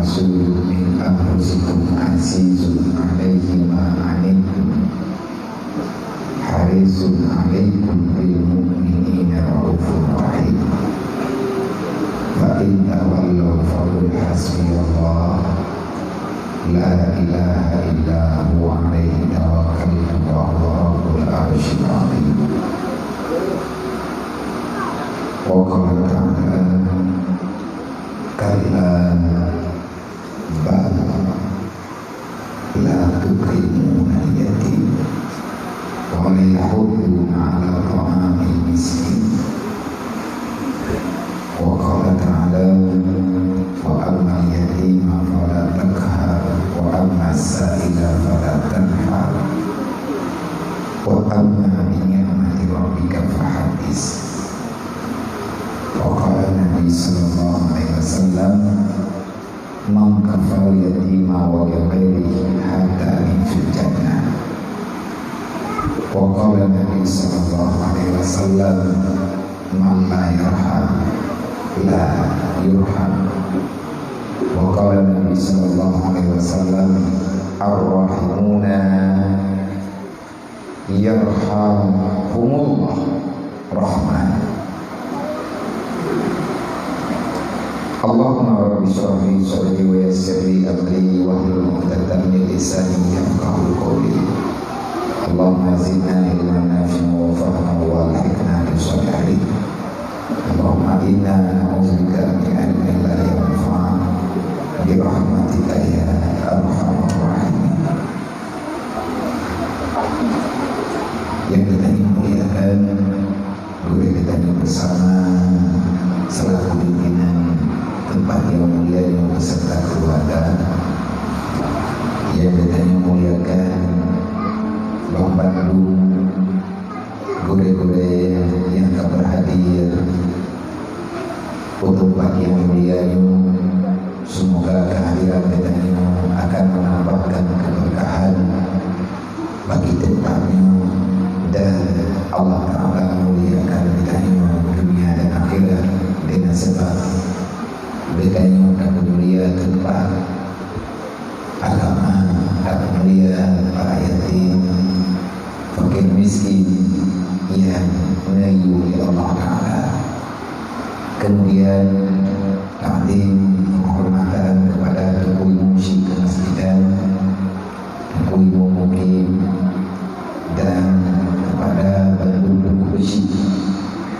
rasulun min anfusikum azizun 'alaihi ma 'anittum harisun 'alaikum bil mu'minina raufur rahim. Fa in tawallaw faqul hasbiyallah la ilaha illa huwa 'alaihi tawakkaltu wa huwa rabbul arsyil 'azim. Wa qala ta'ala kalla bal la tukrimuna al-yatim wa la yahudduna 'ala ta'amil miskin. Wa qala ta'ala wa amma al-yatima fala taqhar wa amma as-sa'ila fala tanhar wa amma bi ni'mati rabbika fahaddits. Waqala Nabi sallallahu alaihi wasallam man kafal yatima wa ghairihi hatta fil jannah. Waqala Nabi sallallahu alaihi wasallam man la yarham la yurham. Waqala Nabi sallallahu alaihi wasallam ar-rahimuna yarhamhumullah rahman. Allahumma rabbi shrah li sadri wa yassir li amri wahlul 'uqdatam min lisani yafqahu qawli. Allahumma zidna ilman nafi'an wa fahman wa alhiqna bis salihin. Allahumma inna na'udzubika min ilmin la yanfa' bi rahmatika ya arhamar rahimin. Yang kita muliakan, guru kita bersama selaku pimpinan tempat yang mulia yang beserta keluarga, yang kita muliakan Bang Bandung, gure-gure yang tak berhadir untuk pagi yang mulia ini. Semoga kehadiran kita ini akan menambahkan keberkahan bagi tempatnya, dan Allah Ta'ala memuliakan kita ini dunia dan akhirat dengan sebab bedanya dan mulia tempat agama dan mulia para yatim, fakir miskin yang melayani Allah Ta'ala. Kemudian takdim penghormatan kepada Tuku Ibu Syekh Masjidan, Tuku Ibu Mukim, dan kepada penduduk Besi,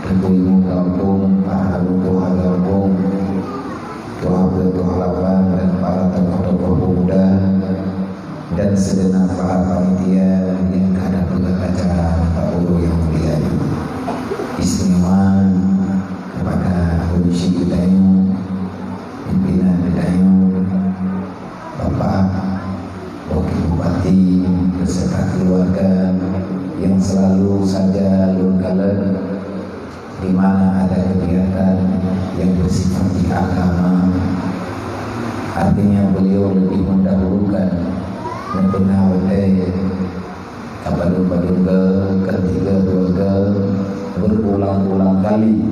Tuku Ibu Kampung, para Tuha Kampung, Tuha Lapan, dan para tokoh-tokoh pemuda, dan segenap para panitia yang ada pada acara Pak Guru yang mulia. Istimewa kepada Komisi Kedayu, pimpinan Kedayu, Bapak Wakil Bupati beserta keluarga yang selalu saja lungkalan di mana ada kegiatan yang bersifat di agama. Artinya beliau lebih mendahulukan mengenal kabar-kabar ketiga keluarga berulang-ulang kali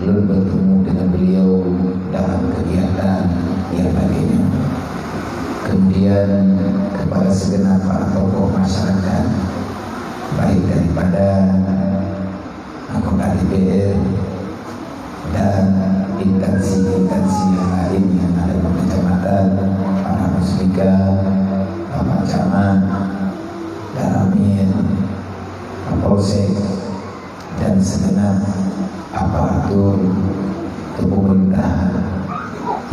lalu bertemu dengan beliau dalam kegiatan yang lainnya. Kemudian kepada segenap para tokoh masyarakat, baik daripada anggota DPR dan instansi-instansi yang lain yang ada di kecamatan, para musbika, Bapak Camat, Daramin, Kapolsek, dan segenap aparatur pemerintahan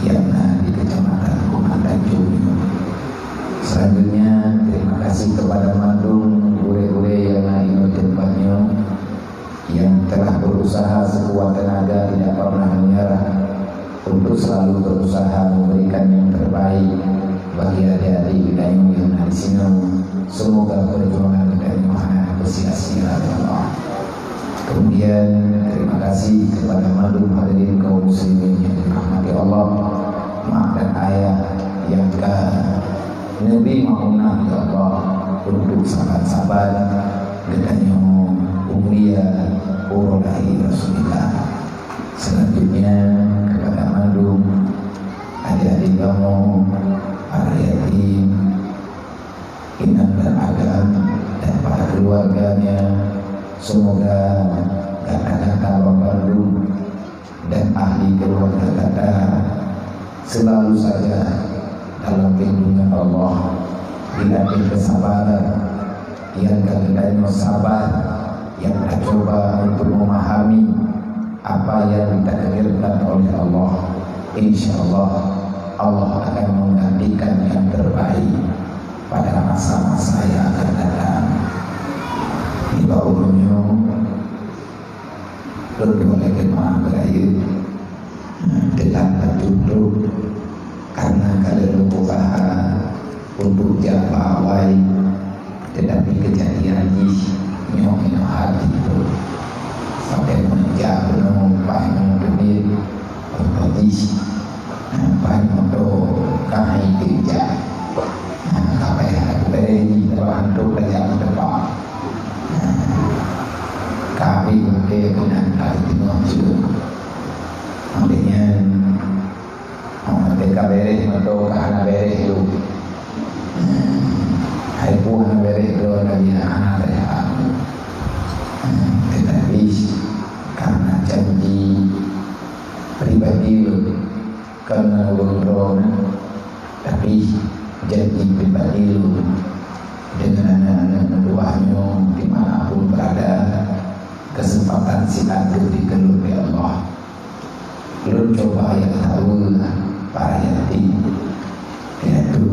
yang ada di kecamatan Tanjung. Selanjutnya terima kasih kepada Mandung, gure-gure yang lain tempatnya, yang telah berusaha sekuat tenaga, tidak pernah menyerah untuk selalu berusaha memberikan yang terbaik bagi adik-adik Kedayu yang ada di sini. Semoga perjuangan Kedayu mana bersia-sia Allah. Kemudian terima kasih kepada madhum hadirin kaum muslimin yang dirahmati Allah, mak dan ayah yang Nabi maunah ya Allah untuk sahabat-sahabat Kedayu Umriya Urulahi Rasulullah. Selanjutnya kepada madhum adik-adik kamu, para yatim, ingat dan agam, dan para keluarganya. Semoga kata-kata Bapak Lu dan ahli keluarga kata selalu saja dalam lindungan Allah, dilatih kesabaran, yang kadang-kadang sabar, yang mencoba untuk memahami apa yang ditakdirkan oleh Allah. Insya Allah Allah akan menggantikan yang terbaik pada masa-masa yang akan datang. Di bawahnya berboleh kemana beraya dengan duduk karena kalian berusaha untuk japa awal, tetapi kejadian ini nyongin hati itu sampai menjauh menumpah mendunia berpotisi nampak untuk kahai kerja sampai hari terbantu kerja depan kami mungkin dengan kali itu ambilnya mereka beres atau karena beres itu hai puan beres itu dari anak saya tetapi karena janji pribadi lu karena lu tapi janji pribadi lu dengan anak-anak keduanya dimanapun berada, kesempatan silat diberikan oleh Allah. Lu coba yang tahu para yatim, yaitu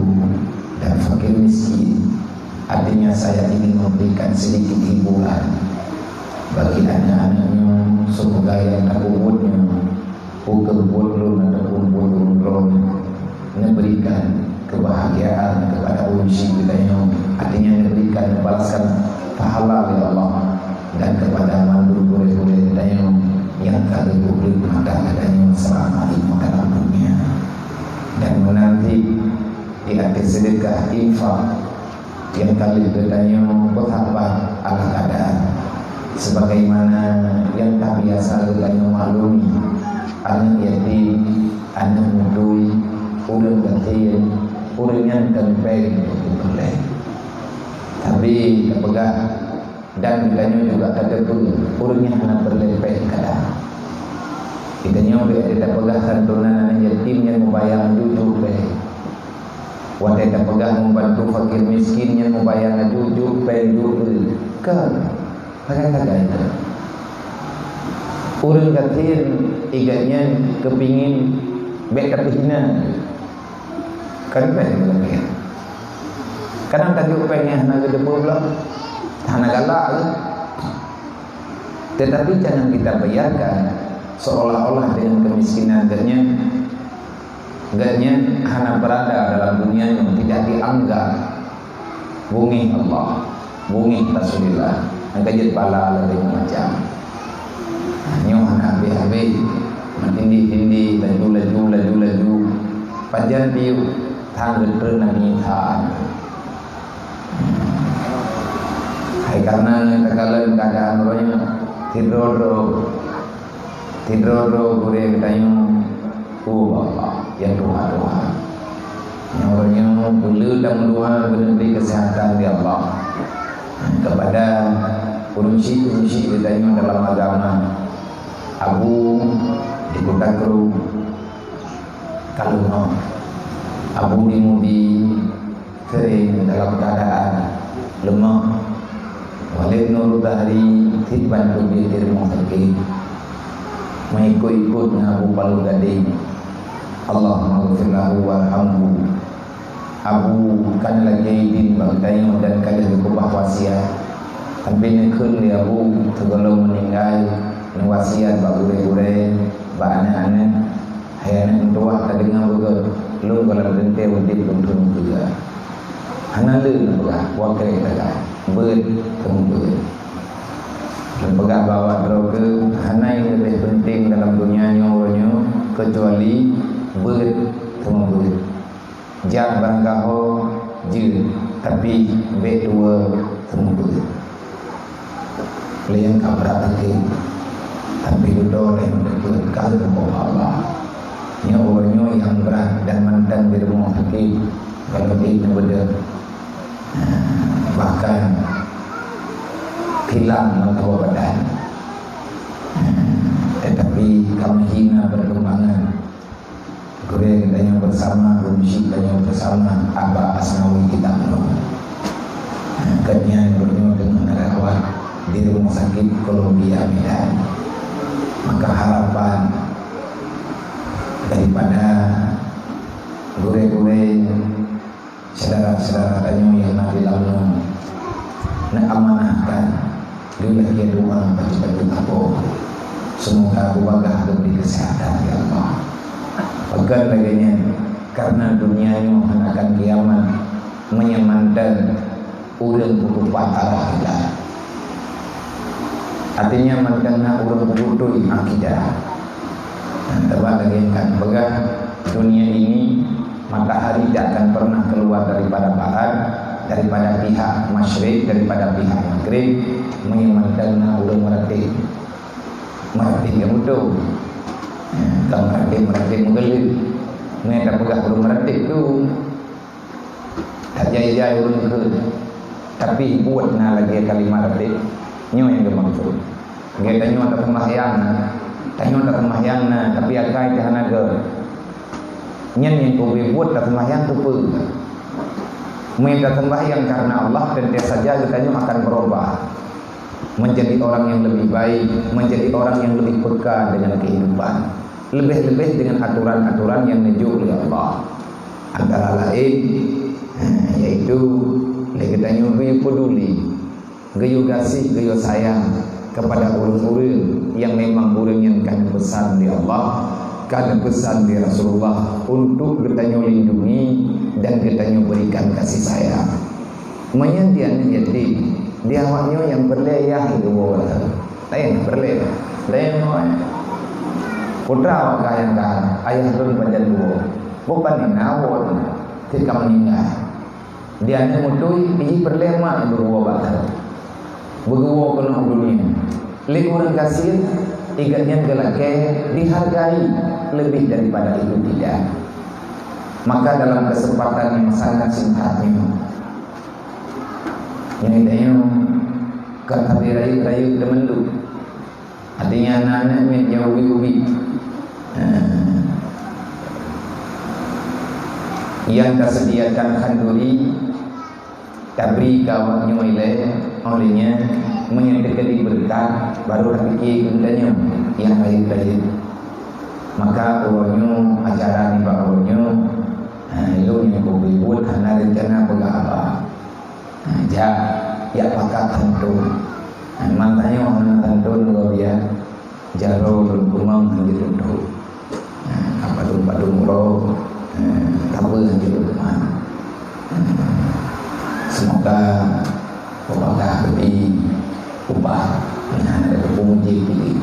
dan fakir miskin. Artinya saya ingin memberikan sedikit hiburan bagi anak-anaknya, semoga yang takutnya bukan bodoh ataupun bodoh memberikan kebahagiaan kepada uji kitanya, artinya memberikan balasan pahala oleh Allah, dan kepada mandu boleh-boleh kitanya yang kali publik maka katanya selama ini dalam dunia, dan menanti di akhir sedekah infak yang kali katanya bertambah ala keadaan sebagaimana yang tak biasa katanya maklumi anak yatim, anak mudui, urang gatiin, urangnya tempeng boleh, tapi terpegang dan kitanya juga ada pun urangnya anak berlepeh kadang kitanya udah tidak pegang santunan anak yatim yang membayar jujur wadah tidak pegang membantu fakir miskin yang membayar jujur kan kadang-kadang itu urang gatiin iganya kepingin baik kepingin kan pengen kadang tadi pengen nak debu belum anak galak, tetapi jangan kita bayarkan seolah-olah dengan kemiskinan gaknya hanya berada dalam dunia yang tidak dianggap bungi Allah, bungi Rasulullah, angkat pala lebih macam nyong anak BHB matindi-tindi laju panjang piu tanggal pernah hai karena kekalan keadaan rohnya tidro boleh ketayung Allah yang doa yang orangnya bulu dan doa beri kesehatan di Allah kepada urusi ketayung dalam agama Abu di Kota Kru kalau Abu dimudi kering dalam keadaan lemah Walid Nur Bahari Tidban Tubi Dirmong Terkini mengikut-ikut Abu Palu Gading Allah maghfirlahu warhamhu Abu kan lagi din bagtayong dan kada kubah wasiat tapi nekun dia Abu tergolong meninggal wasiat bagure-gure ba anak-anak hayana tua kadengar juga lu kalau dente udip untuk juga hana le wakil kada ber tunggu lembaga bawa droge hana yang lebih penting dalam dunia nyawa kecuali ber tunggu jak barangkaho je tapi bedua tunggu lian kabra lagi tapi duduk yang dekat kalau Allah Nyawa yang berat dan mantan di rumah sakit kalau dia beda bahkan hilang mengetahui badan, tetapi kami hina perkembangan goreng dan bersama rumsi dan bersama Abah Asnawi kita katanya bernyanyi dengan rawat di rumah sakit Columbia Medan. Maka harapan daripada gure-gure saudara-saudara tanyo yang nanti lalu nak amanahkan dia dia doa baca-baca apa semoga keluarga diberi kesehatan ya Allah. Pegang laginya karena dunianya akan kiamat menyemantan urang putu patah kita. Artinya makna urang putu akidah. Tebak lagi kan pegang dunia ini matahari tidak akan pernah keluar daripada barat, daripada pihak masyrik, daripada pihak maghrib menyemankan urang meratik yang betul. Kalau meratik menggelip mereka pegang urang meratik tu tak jaya-jaya urang ke tapi buat lagi kalimat meratik nyo yang bermaksud dia tanya tak sembahyang tapi akai tahan aga nyen yang kau buat tak sembahyang tu apa mereka sembahyang karena Allah dan dia saja katanya akan berubah menjadi orang yang lebih baik, menjadi orang yang lebih peka dengan kehidupan, lebih-lebih dengan aturan-aturan yang diajar oleh Allah. Antara lain yaitu katanya gayu peduli, gayu kasih, gayu sayang kepada orang-orang yang memang orang yang kan pesan di Allah, kan pesan di Rasulullah untuk katanya lindungi dan katanya berikan kasih sayang. Menyantian yatim dia awaknya yang berleyah itu bawa lain berleyah lain putra awak kaya kan ayah turun pada dua bukan yang nawon ketika meninggal dia hanya mutui ini berlema yang berbuah bakal berbuah penuh dunia lagi orang kasih igatnya gelake dihargai lebih daripada itu tidak. Maka dalam kesempatan yang sangat singkatnya yang idanya kata rayu-rayu temendu artinya anak-anak yang ubi-ubi yang tersediakan kanduri tabri kawannya olehnya menyediakan berkat baru fikir gendanya yang lain-lain maka awalnya acara ni awalnya itu yang buat karena rencana berapa ya pakat tentu makanya orang tentu kalau dia jaro berkumang gitu tuh apa dulu roh kabel gitu teman semoga ubah lebih ubah ada pemuji pilih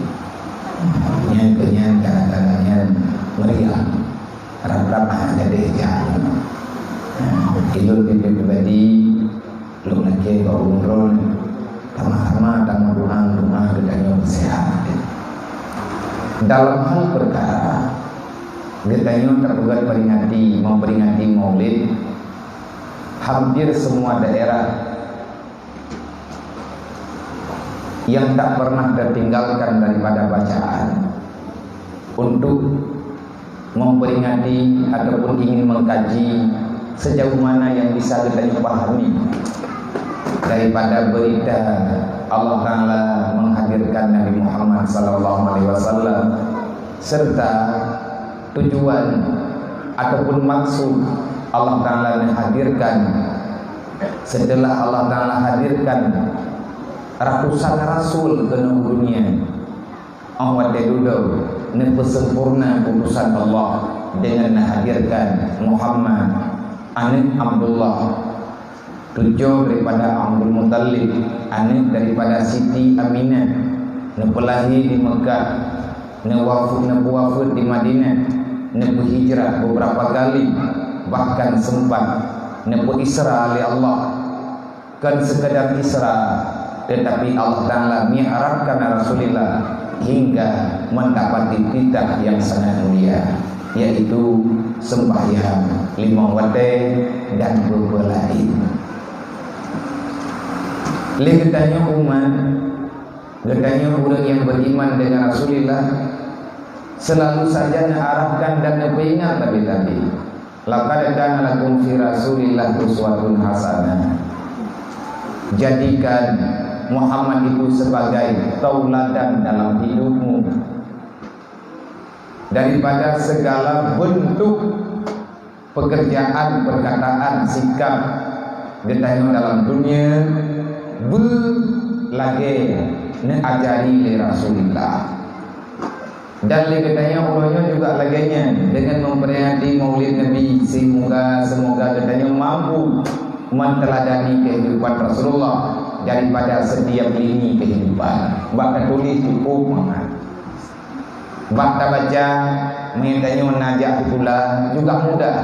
kenyan kadang-kadangnya meriah ramah ada jalan itu pribadi belum lagi kau umroh sama-sama dan doa katanya sehat. Dalam hal perkara katanya tergugat memperingati Maulid hampir semua daerah yang tak pernah tertinggalkan daripada bacaan untuk memperingati ataupun ingin mengkaji sejauh mana yang bisa kita pahami daripada berita Allah Ta'ala menghadirkan Nabi Muhammad SAW serta tujuan ataupun maksud Allah Ta'ala menghadirkan setelah Allah Ta'ala hadirkan ratusan rasul ke dunia awat dulu sempurna utusan Allah dengan menghadirkan Muhammad anak Abdullah tujuh daripada Abdul Muttalib anak daripada Siti Aminah nepelahi di Mekah wafud di Madinah hijrah beberapa kali bahkan sempat Isra oleh Allah kan sekadar Isra tetapi Allah Ta'ala mi'rajkan Rasulullah hingga mendapati titah yang sangat mulia yaitu sembahyang 5 waktu dan berbelain. Getanya umat, getanya orang yang beriman dengan Rasulullah selalu saja arahkan dan ingat tadi. Laqad kana lakum fi Rasulillah uswatun hasanah. Jadikan Muhammad itu sebagai tauladan dalam hidupmu daripada segala bentuk pekerjaan, perkataan, sikap getanya dalam dunia lagi ajari li Rasulillah. Dan getanya ulanya juga laginya dengan memperingati Maulid Nabi, semoga getanya mampu menteladani kehidupan Rasulullah daripada setiap lini kehidupan. Bak tulis cukup, bak baca mengintanya menajak pula juga mudah.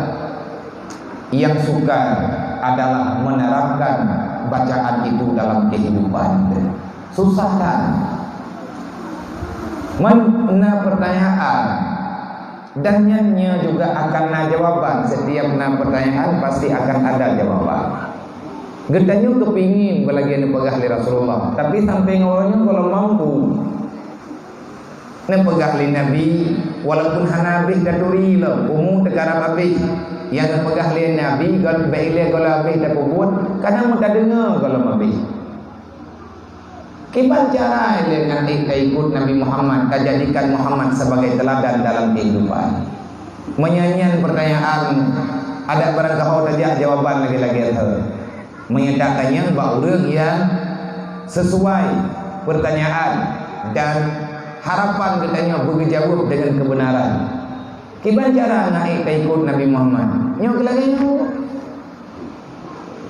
Yang suka adalah menerapkan bacaan itu dalam kehidupan. Susah kan? Mana pertanyaan dan nyanyi juga akan ada jawaban. Setiap pertanyaan pasti akan ada jawaban. Getanya kepingin belagian pegah li Rasulullah, tapi sampai ngorongnya kalau mampu pegah li Nabi, walaupun hanabih daturi lo umum tegara habis yang pegah li Nabi kalau baile kalau habis dah puput kadang mereka dengar kalau habis. Kipan cara dengan ikut Nabi Muhammad, kita jadikan Muhammad sebagai teladan dalam kehidupan. Menyanyian pertanyaan, ada barang kau tanya jawaban lagi-lagi itu. Menyatakannya bahawa orang yang sesuai pertanyaan dan harapan katanya berjawab dengan kebenaran. Kipan cara nak ikut Nabi Muhammad? Nyok lagi nyok.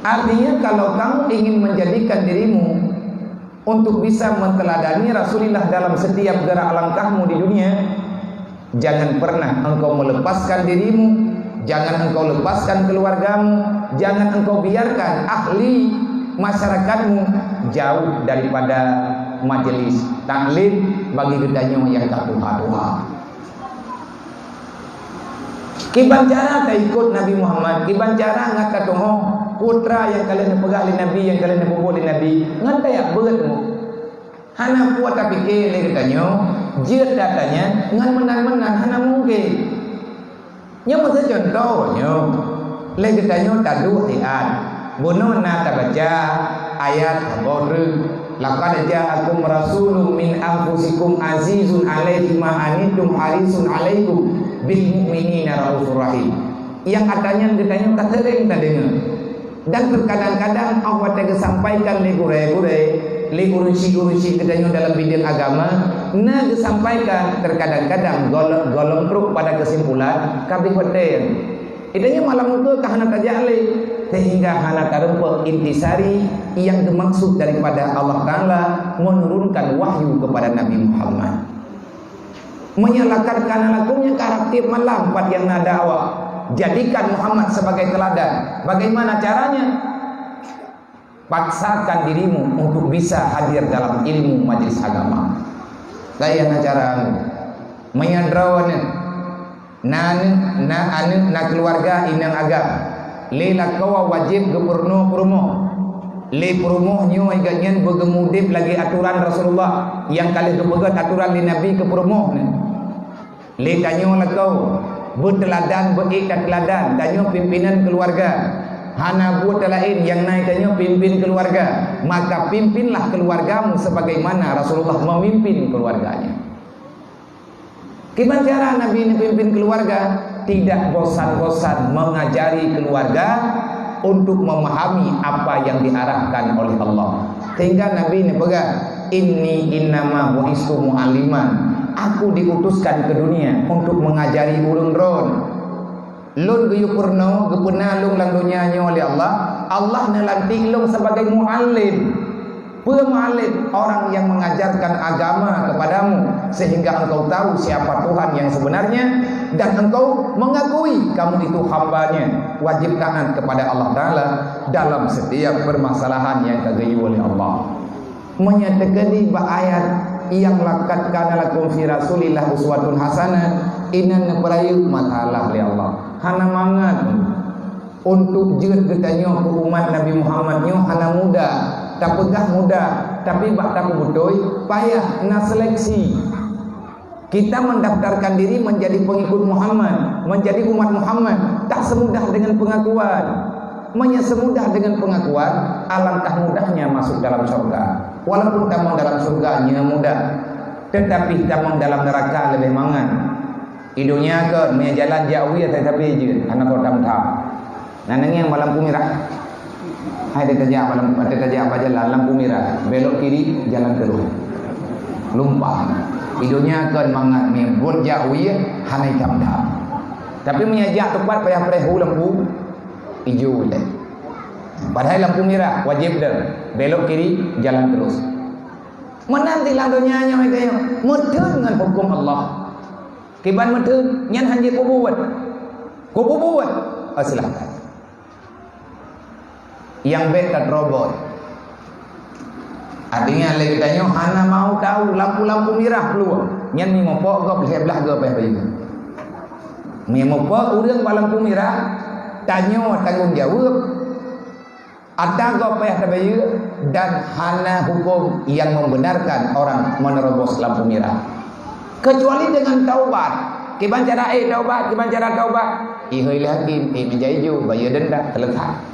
Artinya kalau kamu ingin menjadikan dirimu untuk bisa menteladani Rasulullah dalam setiap gerak langkahmu di dunia, jangan pernah engkau melepaskan dirimu, jangan engkau lepaskan keluargamu, jangan engkau biarkan ahli masyarakatmu jauh daripada majelis taklim bagi gedanya yang tak tuha-tuha. Kiban cara tak ikut Nabi Muhammad, kiban cara ngata toh putra yang kalian pegang di Nabi, yang kalian bawa di Nabi, ngata ya beratmu. Hana puat tapi ke ni katanya, jir datanya ngan menan-menan hana mungkin. Nya masa contohnya, le katanya tadu ayat, bunuh na baca ayat baru. Laqad ja'akum rasulun min anfusikum azizun 'alaihi ma anittum harisun 'alaikum bil mu'minina raufur rahim. Yang katanya katering tak dengar. Dan terkadang-kadang Allah telah sampaikan li gure-gure, li urusi-urusi katanya dalam bidang agama, na disampaikan terkadang-kadang golong truk pada kesimpulan kabeh hotel. Idanya malam itu kahana tajali sehingga hana tarumpa intisari yang dimaksud daripada Allah Ta'ala menurunkan wahyu kepada Nabi Muhammad. Menyalakan lakunya karakter melampat yang nada awak. Jadikan Muhammad sebagai teladan. Bagaimana caranya? Paksakan dirimu untuk bisa hadir dalam ilmu majelis agama. Saya cara menyadrawan na keluarga inang agam le lakawa wajib gepurno purmo le purmo nyo ay ganyan begemudip lagi aturan Rasulullah yang kali kepegat aturan di Nabi ke purmo le tanyo lakau berteladan berikat teladan tanyo pimpinan keluarga hana buat lain yang naik tanyo pimpin keluarga, maka pimpinlah keluargamu sebagaimana Rasulullah memimpin keluarganya. Gimana cara Nabi ini pimpin keluarga? Tidak bosan-bosan mengajari keluarga untuk memahami apa yang diarahkan oleh Allah. Sehingga Nabi ini pegang, inni innama bu'istu mu'alliman. Aku diutuskan ke dunia untuk mengajari urung ron. Lun guyupurno gepenalung lang dunianya oleh Allah. Allah nelantik lung sebagai mu'allim. Pemu'alim, orang yang mengajarkan agama kepadamu sehingga engkau tahu siapa Tuhan yang sebenarnya dan engkau mengakui kamu itu hambanya, wajib taat kepada Allah Ta'ala dalam setiap permasalahan yang kagayu oleh Allah. Menyatakan di ayat yang laqad kana lakum fi Rasulillah uswatun hasanah, inan peraya masalah li Allah. Hana mangan untuk jeut getanyo ke umat Nabi Muhammad nyo hana muda, tak pegah muda, tapi bak tak betul payah na seleksi. Kita mendaftarkan diri menjadi pengikut Muhammad, menjadi umat Muhammad, tak semudah dengan pengakuan. Semudah dengan pengakuan, alangkah mudahnya masuk dalam surga. Walaupun tamang dalam surganya mudah, tetapi tamang dalam neraka lebih mangan. Idunya ke punya jalan jauh ya tetapi je anak orang tam. Nanangnya lampu merah. Hai dia tajak apa jalan lampu merah, belok kiri jalan terus. Lumpah. Idunya ke mangan ni buat jauh ya hanai tam. Tapi menyajak tepat payah prehu lampu hijau le. Padahal lampu merah wajib dah. Belok kiri jalan terus. Menanti landonya nya itu mudun dengan hukum Allah. Kiban mudun nyan hanya kubuat. Silakan. Yang bekat robot. Artinya lagi tanya hana mau tahu lampu-lampu merah keluar. Nyan ni ngopok go belah go peh bayu. Mi ngopok urang lampu merah tanya tanggung jawab. Ada go peh bayu dan hana hukum yang membenarkan orang menerobos lampu merah. Kecuali dengan taubat. Kiban cara taubat, kiban cara taubat. Ihoi lagi, menjadi ju bayar denda selesai.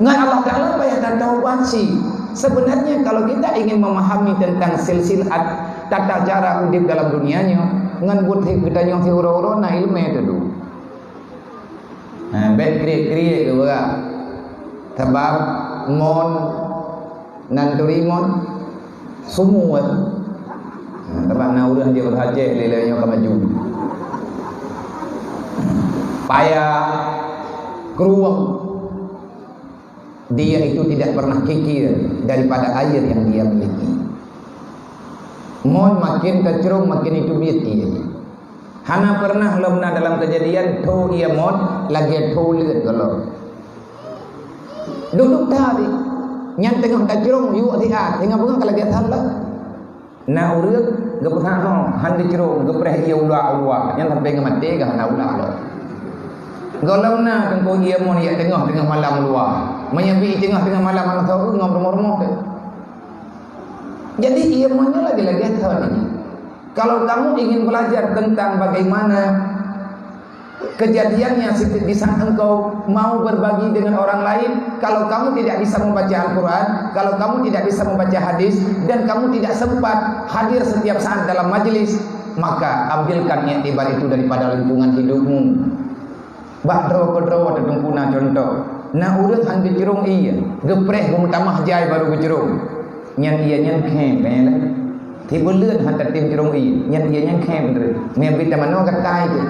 Ngan Allah Taala bayar dan taubat sih. Sebenarnya kalau kita ingin memahami tentang silsilah tata cara hidup dalam dunianya, ngan buat kita yang hura-hura na ilmu itu dulu. Bet kriye ke berapa? Sebab mon nanturimon semua. Sebab na urang dia berhaji lelanya ke maju. Payah keruang. Dia itu tidak pernah kikir daripada air yang dia miliki. Mon makin kecerung makin itu biati. Hana pernah lemna dalam kejadian tho ia mon lagi tho lihat kalau. Duduk tadi nyang tengah kecerung yu dia tengah bunga kalau dia salah. Na urang gepernah no handi cerung gepreh ia ulah yang sampai ngemati ke hana ulah. Golong na tengko ia mon ia tengah malam luar. Menyambi tengah malam anak tahu ngomong-ngomong. Jadi ia mon lagi-lagi tahu ini. Kalau kamu ingin belajar tentang bagaimana kejadiannya di saat engkau mau berbagi dengan orang lain, kalau kamu tidak bisa membaca Al-Quran, kalau kamu tidak bisa membaca hadis, dan kamu tidak sempat hadir setiap saat dalam majelis, maka ambilkan iktibar itu daripada lingkungan hidupmu. Badro-badro ada dumpuna contoh. Na urang hang gecerung iya, gepreh bung tamah jai baru gecerung. Nyan iya nyan khem kayaknya. Tiba leun han tim cerung iya, nyan iya nyan khem dre. Membi tamano katai je.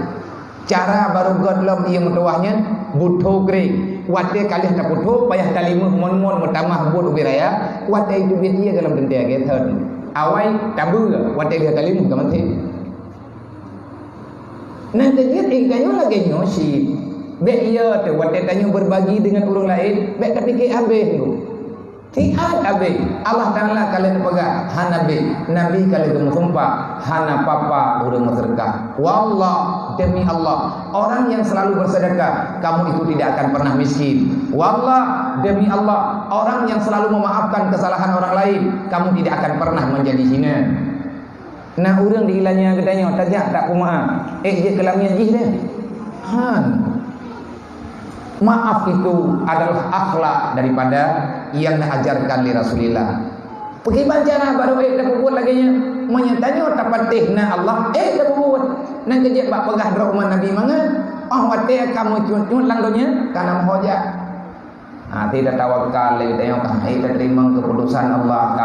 Cara baru godlom iya metuahnya butuh kring. Wate kali tak butuh payah kalimuh mon-mon mutamah bud ubiraya. Wate itu biat iya dalam tentia gether. Awai tabu wate dia kalimuh kamante. Nanti dia ingkanyo lagi nyosi. Bek iya tu wate tanyo berbagi dengan orang lain, bek tapi ke abe tu. Tiad abe. Allah Taala kalian pegang hanabe. Nabi kalian sumpah hana papa urang bersedekah. Wallah demi Allah, orang yang selalu bersedekah, kamu itu tidak akan pernah miskin. Wallah demi Allah, orang yang selalu memaafkan kesalahan orang lain, kamu tidak akan pernah menjadi hina. Nah urang diilanya katanya tajak tak kumaha. Je kelamnya jih dia. Maaf itu adalah akhlak daripada yang diajarkan oleh Rasulullah. Pergi baca baru dah buat lagi nya. Menyatanya tapatihna Allah dah buat. Nan kejep bak pegah dro umat Nabi mangan. Wate kamu cun langdonya kana hoja. Tidak tawakal lagi tanya kita terima keputusan Allah.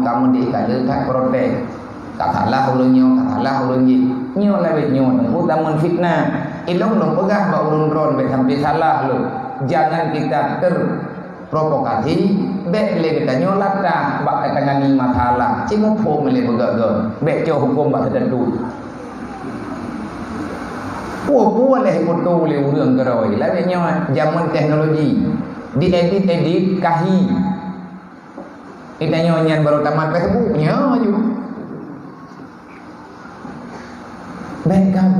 Kamu diikat protek. Katalah ulunnya nyo lewat nyo utamun fitnah. Ilong long pegah ba urun ron be sampai salah lo. Jangan kita terprovokasi be le kita nyolak dah bak katangani masalah. Cimo po mele begaga. Be co hukum bak tertentu. Puan leh foto le urang keroi. Lewat nyo zaman teknologi. Diedit kahi. Kita nyo nyan baru tamat Facebook nyo aju.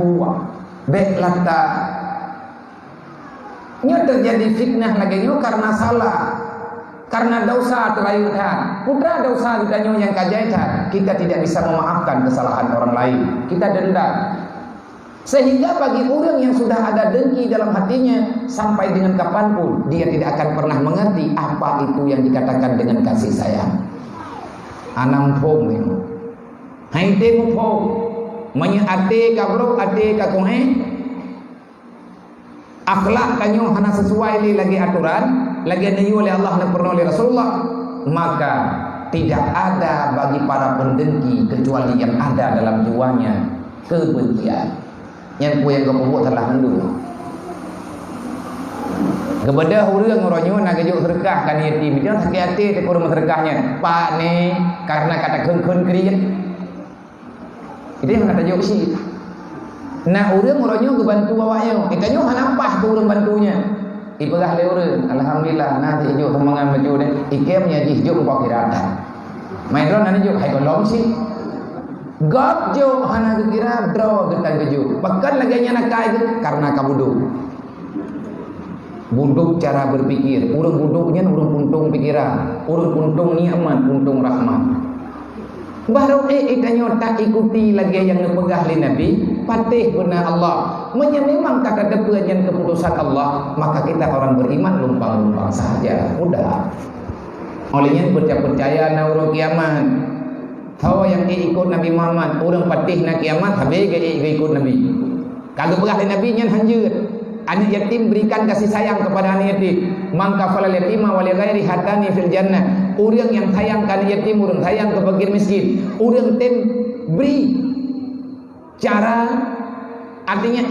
puak baiklah tak nya terjadi fitnah lagi nya karena salah, karena dosa terlayutan. Putra dosa kita yang kajaitan, kita tidak bisa memaafkan kesalahan orang lain, kita dendam. Sehingga bagi orang yang sudah ada dengki dalam hatinya, sampai dengan kapanpun dia tidak akan pernah mengerti apa itu yang dikatakan dengan kasih sayang. Anam pom ni, hai temu pom, manya ate kabro ate kakohe. Akhlak kanyo hana sesuai lagi aturan, lagi niyu oleh Allah dan pernah oleh Rasulullah, maka tidak ada bagi para pendengki kecuali yang ada dalam jiwanya kebencian. Yang kue yang kebuat telah hendu. Kepada orang orangnya nak kejuk sedekah kan yatim, dia sakit hati di kurung sedekahnya. Pak ni karena kata kengkun kriat. Itu yang kata juk sih. Nah orang-orangnya kebantu awaknya, ikannya hanampah tu orang bantunya. Ipegah le orang, alhamdulillah nanti juk temangan baju deh. Ikem nyaji juk kau kira ada. Main drone nanti juk hai kolom sih. Gap juk hana kira draw getan keju. Bahkan lagi nak kai karena kabuduk. Buduk cara berpikir, orang buduknya orang puntung pikiran, orang puntung nikmat, puntung rahmat. Baru ikannya tak ikuti lagi yang nepegah li Nabi, patih guna Allah. Memang kata depan keputusan Allah, maka kita orang beriman lumpang-lumpang saja. Udah. Olehnya percaya na urang kiamat. Tahu yang ikut Nabi Muhammad, orang patih na kiamat, habis ikut Nabi. Kalau pegah li Nabi nyan hanjut. Anak yatim berikan kasih sayang kepada anak yatim. Mangka falal yatima wali ghairi hatani fil jannah. Orang yang sayang ke anak yatim, orang sayang ke fakir miskin. Orang tem beri cara, artinya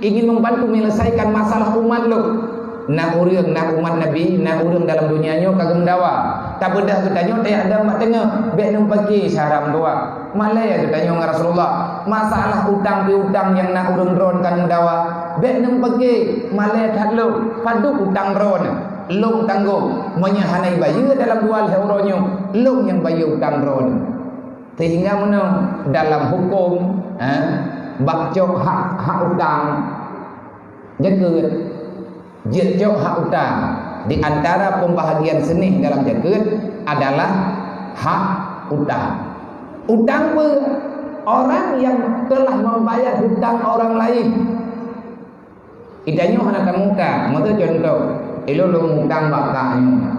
ingin membantu menyelesaikan masalah umat lo. Nak orang, nak umat Nabi, nak orang dalam dunianya kagum dawa. Tak bedah katanya tak ada mak tengah. Baik nang pagi syaram doa. Malaya katanya dengan Rasulullah. Masalah utang piutang yang nak orang dron kan dawa. Baik nang pagi malaya kat lo. Padu utang dron. Long tanggung menyahanai bayu dalam dua euronyo. Long yang bayu utang dron. Sehingga mana dalam hukum bakcok hak utang jaga jejak hak utang. Di antara pembahagian seni dalam jagat adalah hak utang. Utang pun orang yang telah membayar hutang orang lain. Idanya hana kamuka, mata contoh, ilo lo hutang bakaknya,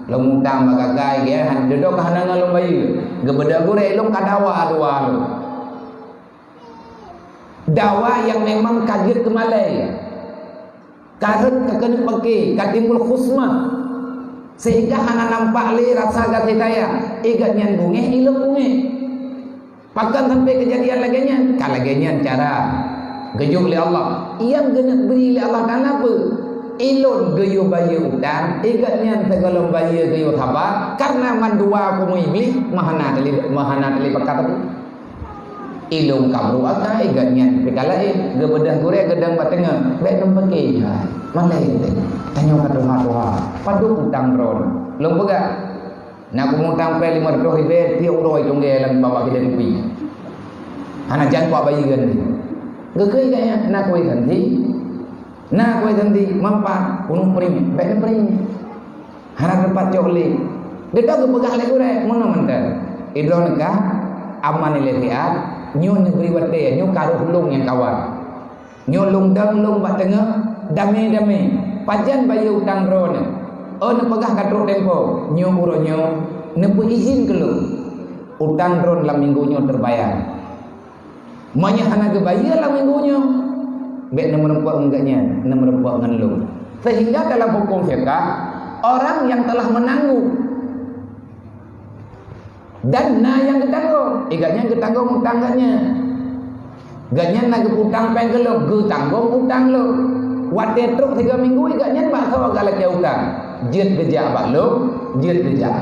lo hutang bakakai ya, duduk hana ngalung bayu, gebeda gure ilo kadawa dua lo. Dawa yang memang kaget kemalai. Karena kekena pakai katimbul khusmah sehingga hana nampak li rasa gati taya igat nyan bunge ilmu bunge pakan sampai kejadian laganya kalaganya cara gejuk li Allah yang genak beri li Allah kan apa ilon geyo bayu utang igat nyan segala bayu geyo thaba karena mandua kumu iblis mahana tali pakat tu ilung kabru aka igatnya pikala gebedah gure gedang batengah baik nem pakai malai tanya doa padu utang ron long pega nak utang pe 500 ribu dia uroi tungge lang bawa kita kupi hana jan kwa bayi gan geukeuy kayaknya nak koi ganti mampa unung prim baik prim hana tempat cokli dedak gepegah le gure mun mantan idron ka aman lefiat nyo negeri wate nyo karuh lung yang kawan nyo lung dang lung bat tengah dame pajan bayu utang ron ne pegah katro tempo nyo uronyo ne izin ke lu utang ron la minggunyo terbayar manya hana gebayar la minggunyo bek ne merempuak enggaknya ne merempuak ngan lu sehingga dalam hukum fiqh orang yang telah menanggung dan yang ketanggung igatnya ketanggung utangannya ganya nak utang penggelo getanggung utang lo wate truk 3 minggu igatnya bak tahu agak lagi utang jet gejak bak lo jet gejak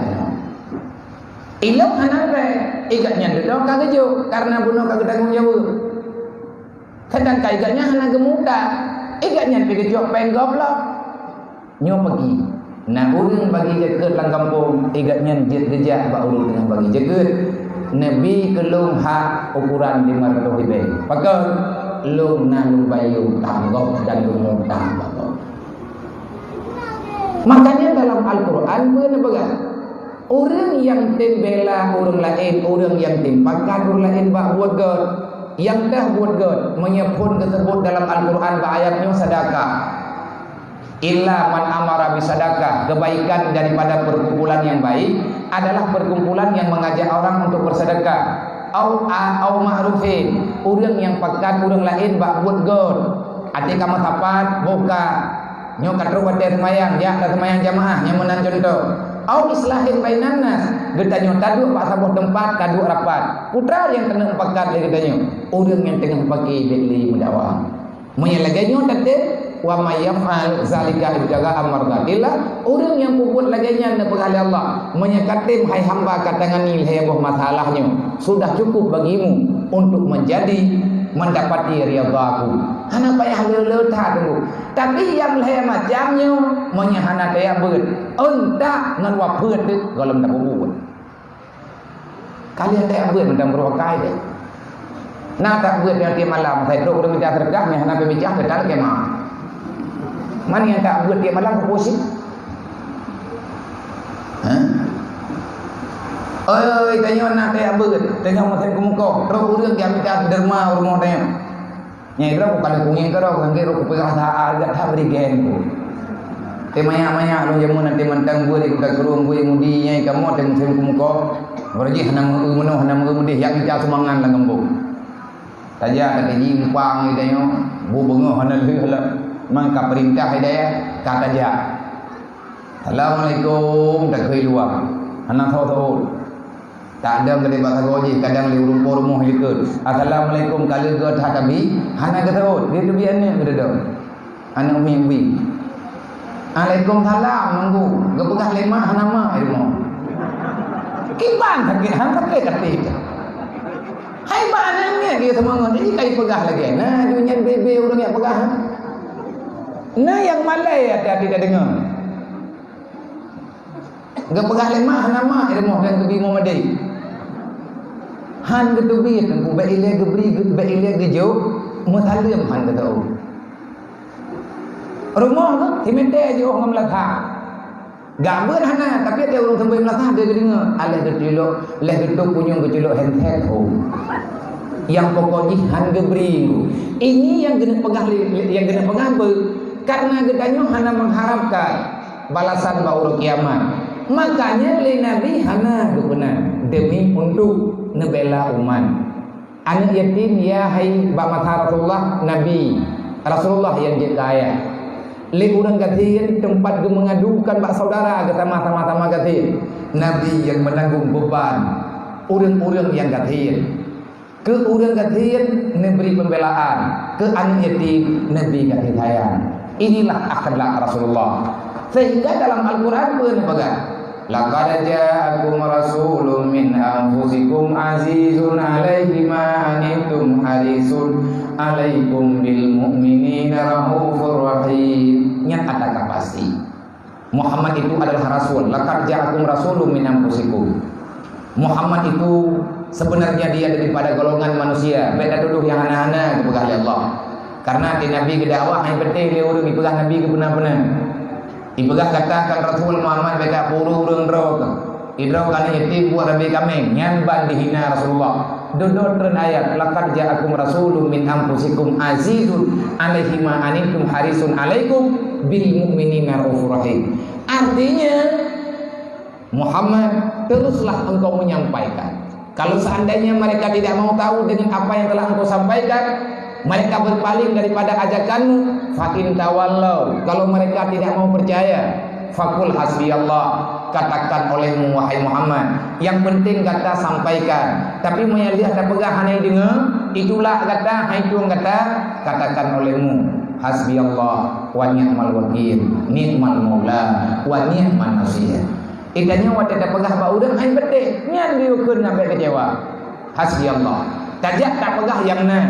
ilok hanape igatnya dedok kagejo karena bunuh kagak tanggung jawab kadang igatnya hana gemuta igatnya pegejok penggoblok nyo pergi. Nah urang bagi jaket lang kampung igatnya jet gejak bak urut dengan bagi jaket Nabi kelung hak ukuran 500 ribu. Maka lung nanu bayu tanggok dan lumung tanggok. Makanya dalam Al-Quran benar-benar orang yang tembela orang lain, orang yang timpakan orang lain buat god, yang dah buat god menyebut tersebut dalam Al-Quran ayatnya sedekah. Illa man amara bisadaqah, kebaikan daripada perkumpulan yang baik adalah perkumpulan yang mengajak orang untuk bersedekah. Au ma'rufin, orang yang pekat orang lain buat god. Ati kamu tapat buka nyo katru pada semayang ya kat semayang jamaah nyamunan contoh. Au islahin bainan nas, getanyo tadu pak sabuh tempat tadu rapat. Putra yang kena pekat le getanyo, orang yang tengah pakai beli mendakwah. Menyelagainya tadi wa may yaf'al zalika ibtiga amradatillah, orang yang puput laganya nepegah Allah menyekatim hai hamba katangani hayabah masalahnya sudah cukup bagimu untuk menjadi mendapati ridhaku. Hana payah leleta dulu. Tapi yang leh macamnya menyahana daya beut entah ngan wa beut golem tak bubuh. Kalian daya beut mendam berokai deh. Nah tak beut yang malam saya terus udah minta sedekah hana pemicah betal kemah. Mana yang tak buat dia malam berposisi? Oi, tanya nak dia buat, tanya macam kumuko. Terus orang dia minta derma rumah dia. Nyai berapa kali kunging kerau, kangge ro kupega agak tak beri genku. Temanya lu jamu nanti mentang buat ikut kerung buat mudi nyai kamu tengok macam kumuko. Berji hanam mudi yang minta semangat lah gembok. Saja kata jimpang dia nyo, bu bengah hanal hala. Maka perintah hidayah kata dia Assalamualaikum tak koi luar anak tahu tak ada kali bahasa goji kadang li rumpur rumah likut Assalamualaikum kali god hatabi hana kata dia tu biannya berada anak umi Waalaikumsalam manggu gepegah lemah hana ma ilmu kiban sakit han sakit kata hai bananya dia semangat jadi kai pegah lagi nah dunia bebe orang yang pegah. Nah yang malai ada tidak dengar. Gak pegah lemah nama ilmu dan kebi Muhammadai. Han ketubi kan ku baile gebri baile gejo mutalim han kata oh. Rumah tu timete je orang melakha. Gambar hana tapi ada orang sampai melakha dia dengar. Aleh ketilok, leh ketuk punyung ketilok handset oh. Yang pokoknya han gebri. Ini yang kena pegah karena gedanya hana mengharapkan balasan baur kiamat. Makanya le Nabi hana benar demi untuk nebela umat. Anak yatim ya hai ba Rasulullah Nabi Rasulullah yang jekaya. Le urang gatin tempat ge mengadukan bak saudara ke sama-sama gatin. Nabi yang menanggung beban urang-urang yang gatin. Ke urang gatin memberi pembelaan, ke anak yatim Nabi kasih sayang. Inilah akhlak Rasulullah. Sehingga dalam Al-Quran pun baga laqad ja'akum rasulun min anfusikum azizun 'alaihi ma anittum harisun 'alaikum bil mu'minina raufur rahim. Nyat adakah pasti Muhammad itu adalah rasul. Laqad ja'akum rasulun min anfusikum. Muhammad itu sebenarnya dia daripada golongan manusia. Beda dulu yang hana-hana kepada Allah. Karena di Nabi ke dakwah yang penting dia urang dipegah Nabi ke benar-benar. Dipegah katakan Rasul Muhammad beka puru urang drog. Idrog kana yatim buat Nabi kami nyamban dihina Rasulullah. Dodot ren ayat laqad ja'akum rasulun min anfusikum azizun 'alaihi ma anittum harisun 'alaikum bil mu'minina raufur rahim. Artinya Muhammad teruslah engkau menyampaikan. Kalau seandainya mereka tidak mau tahu dengan apa yang telah engkau sampaikan, mereka berpaling daripada ajakanmu, fakin tawallau. Kalau mereka tidak mau percaya, fakul hasbiyallah. Katakan olehmu wahai Muhammad, yang penting kata sampaikan. Tapi melihat tak pegang hanai dengar, itulah kata, itu kata, katakan olehmu hasbiyallah wa ni'mal wakil, ni'mal maula wa ni'man nasir. Itanya wa tak pegang ba urang hai bedeh, nyan diukeun sampai kecewa. Hasbiyallah. Tajak tak pegang yang nan.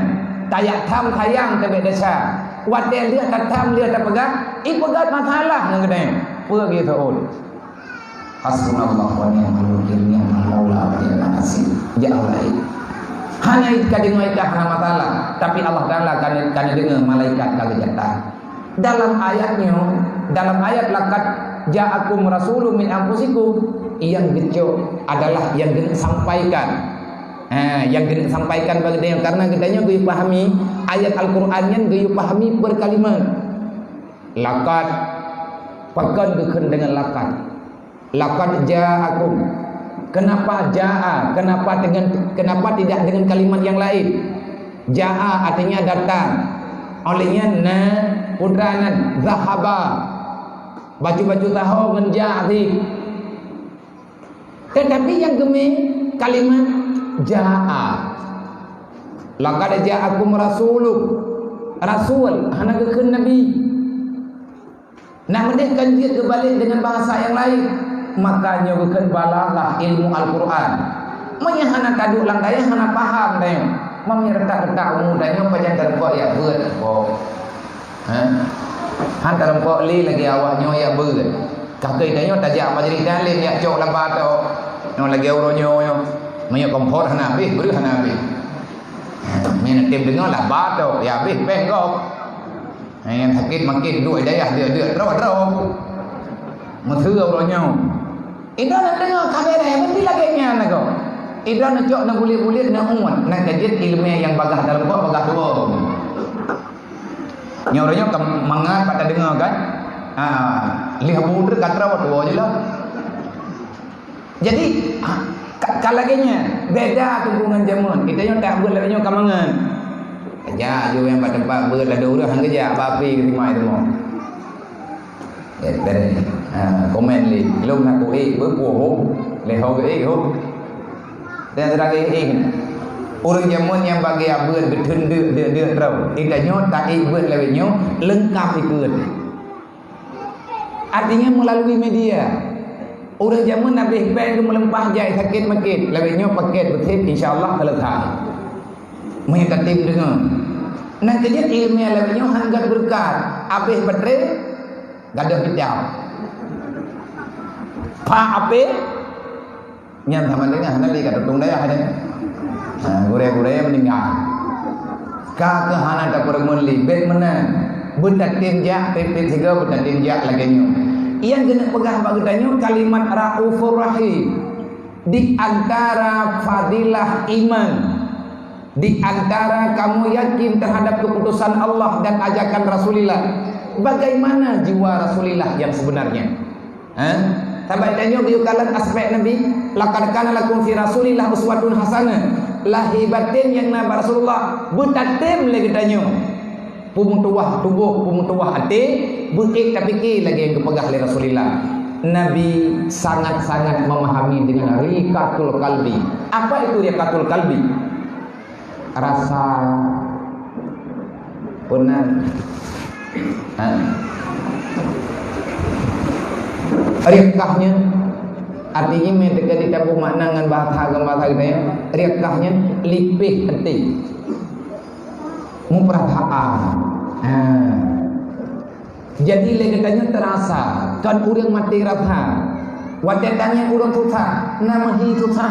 Tayak tham kayang tebe desa. Wate lihat tak tham lihat tak pegang. Ipegat masalah nang gede. Pergi taul. Hasbunallah wa ni'mal wakil ni'mal maula wa ni'man nasir. Ya Allah. Hanya kadang mereka hana masalah, tapi Allah Taala kan dengar malaikat kagejatan. Dalam ayat laqad ja'akum rasulun min anfusikum, yang gejo adalah yang kena sampaikan. Yang kena sampaikan bagi dia, karena katanya gaya pahami ayat Al-Quran yang gaya pahami per kalimat. Laqad pakai dengan laqad ja'akum. Kenapa ja'a? Kenapa tidak dengan kalimat yang lain? Ja'a artinya datang. Olehnya na putranan zahaba. Baju-baju tahu menjadi. Tetapi yang gemih kalimat ja'a. Laqad ja'akum rasul hana keun nabi. Nak mendekkan dia kebalik dengan bahasa yang lain, makanya bukan balaghah ilmu Al-Quran. Manya hana kaduk lang daya hana paham daya. Mami retak-retak umur daya panjang terpok ya beut kok. Han terpok li lagi awaknya ya beut. Kakek daya tajak majlis dalil ya cok lambat tu. Yang lagi uronyo yo. Manya kompor hana habis, beri hana habis. Mina tim dengar lah batu ya habis pengkok. Yang sakit makin duit daya dia terus. Mesra uronyo. Ida nak dengar kamera mesti lagi nya nak kau. Ida nak cok nak bulit-bulit nak umat nak kajian ilmu yang bagah dalam kau bagah tua. Nyornya mangat pada dengar kan? Lihat budur katra tua je lah. Jadi kalagenya beda hubungan zaman. Kita yang tak buat lagi kamangan. Aja jo yang pada tempat buat ada orang kerja bapi terima itu mau. Dari komen li lung nak kuih berpuah leho ke ho dan terakhir orang zaman yang bagi abad betun dia terau itanya tak ikut lewatnya lengkap ikut artinya melalui media orang zaman Nabi Ibrahim melempah jai sakit makin lewatnya paket betul insyaallah selesai menyekat tim dengar nak kerja ilmiah lewatnya hangat berkat habis betul gadah bidau Pak ape nyam sama dengan hana li kat tung daya hana gure-gure meninggal ka ke hana tak permun li bet menan benda tinjak pipit tiga benda tinjak lagi nyu yang kena pegang bagi tanyo kalimat raufur rahim di antara fadilah iman, di antara kamu yakin terhadap keputusan Allah dan ajakan Rasulullah. Bagaimana jiwa Rasulullah yang sebenarnya? Sampai tanya biukalan aspek Nabi, laqad kana lakum fi Rasulillah uswatun hasanah. Lahibatin yang Nabi Rasulullah butatim lagi tanya. Pumutuah tubuh, pumutuah hati, buik tapi ki lagi yang kepegah oleh Rasulullah. Nabi sangat-sangat memahami dengan riqatul qalbi. Apa itu riqatul qalbi? Rasa benar. Riqahnya artinya mereka ditabuh makna dengan bahasa kita ya. Riqahnya lipih hati. Muperasaan. Jadi legatanya terasa kan orang mati rasa. Wadatanya orang susah, nama hi susah.